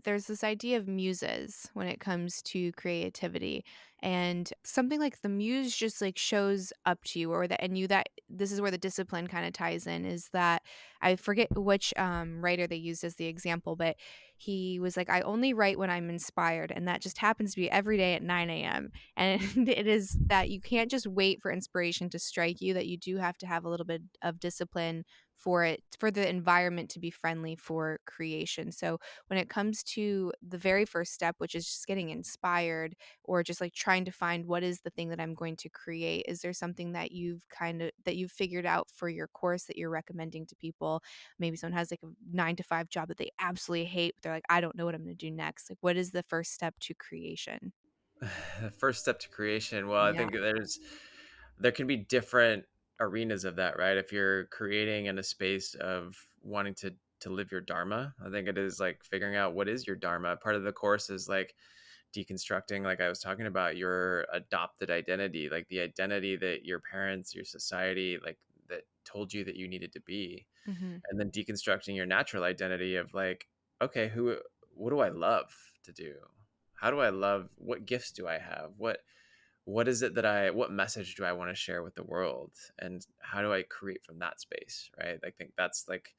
there's this idea of muses when it comes to creativity, and something like the muse just like shows up to you, or that, and you, that this is where the discipline kind of ties in, is that I forget which writer they used as the example, but he was like, I only write when I'm inspired, and that just happens to be every day at 9 a.m. And it is that you can't just wait for inspiration to strike you, that you do have to have a little bit of discipline for it, for the environment to be friendly for creation. So when it comes to the very first step, which is just getting inspired, or just like trying to find what is the thing that I'm going to create, is there something that you've figured out for your course that you're recommending to people? Maybe someone has like a 9 to 5 job that they absolutely hate, but they're like, I don't know what I'm going to do next. Like, what is the first step to creation? The first step to creation. Well, I Yeah. think there can be different arenas of that, right? If you're creating in a space of wanting to live your dharma, I think it is like figuring out what is your dharma. Part of the course is like deconstructing, like I was talking about, your adopted identity, like the identity that your parents, your society, like that told you that you needed to be, Hmm. and then deconstructing your natural identity of like, okay, what do I love to do? How do I love? What gifts do I have? What is it that what message do I want to share with the world? And how do I create from that space? Right. I think that's like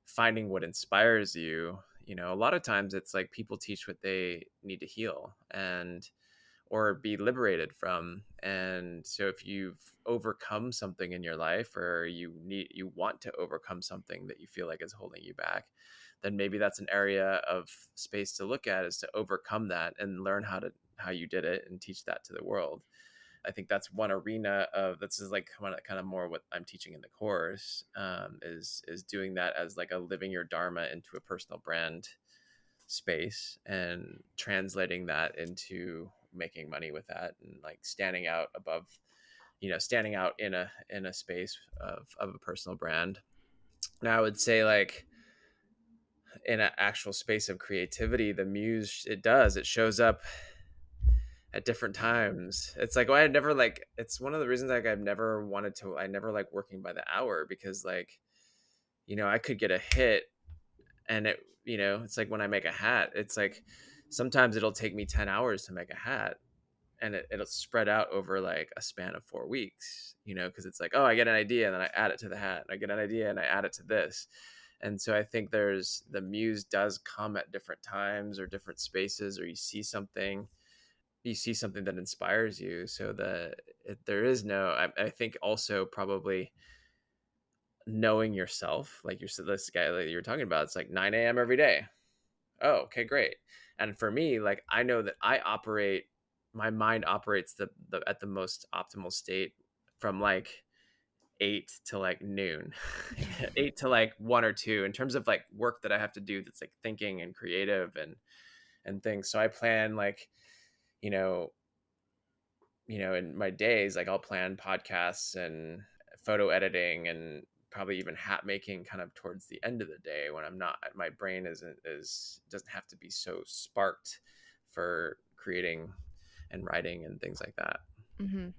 finding what inspires you. You know, a lot of times it's like people teach what they need to heal and or be liberated from. And so if you've overcome something in your life, or you want to overcome something that you feel like is holding you back, then maybe that's an area of space to look at, is to overcome that and learn how you did it and teach that to the world. I think that's one arena of this is like kind of more what I'm teaching in the course, is doing that as like a living your dharma into a personal brand space and translating that into making money with that, and like standing out above, standing out in a space of a personal brand. Now I would say like in an actual space of creativity, the muse, it shows up at different times. It's like, well, I never like, it's one of the reasons like I never like working by the hour, because like, I could get a hit, and it's like when I make a hat, it's like sometimes it'll take me 10 hours to make a hat, and it'll spread out over like a span of 4 weeks, because it's like, oh, I get an idea and then I add it to the hat, and I get an idea and I add it to this. And so I think the muse does come at different times or different spaces, or you see something that inspires you. So there is no, I think also probably knowing yourself, like this guy that you were talking about, it's like 9 a.m. every day. Oh, okay, great. And for me, like I know that my mind operates the at the most optimal state from like 8 to like noon, 8 to like 1 or 2, in terms of like work that I have to do that's like thinking and creative and things. So I plan like, you know, in my days, like I'll plan podcasts and photo editing and probably even hat making kind of towards the end of the day, when I'm not, my brain doesn't have to be so sparked for creating and writing and things like that. Hmm.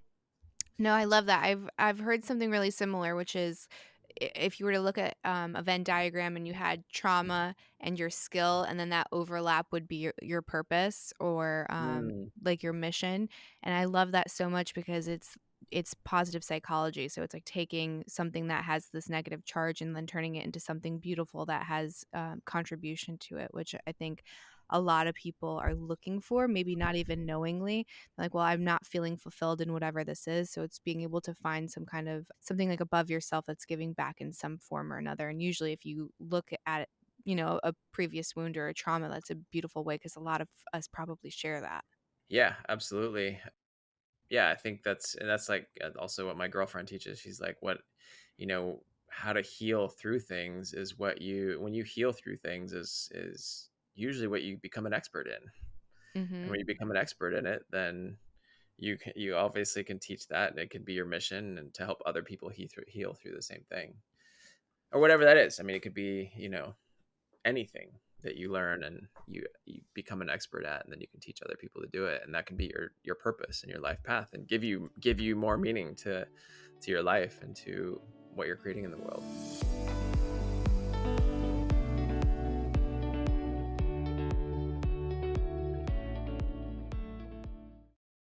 No, I love that. I've heard something really similar, which is, if you were to look at a Venn diagram and you had trauma and your skill, and then that overlap would be your purpose, or Mm. like your mission. And I love that so much because it's positive psychology. So it's like taking something that has this negative charge and then turning it into something beautiful that has contribution to it, which I think a lot of people are looking for, maybe not even knowingly. Like, well, I'm not feeling fulfilled in whatever this is. So it's being able to find some kind of something like above yourself that's giving back in some form or another. And usually, if you look at it, a previous wound or a trauma, that's a beautiful way, because a lot of us probably share that. Yeah, absolutely. Yeah, I think that's like also what my girlfriend teaches. She's like, how to heal through things is when you heal through things is usually what you become an expert in. And Hmm. when you become an expert in it, then you obviously can teach that, and it can be your mission, and to help other people heal through the same thing, or whatever that is. I mean, it could be, anything that you learn and you become an expert at, and then you can teach other people to do it, and that can be your purpose and your life path, and give you more meaning to your life and to what you're creating in the world.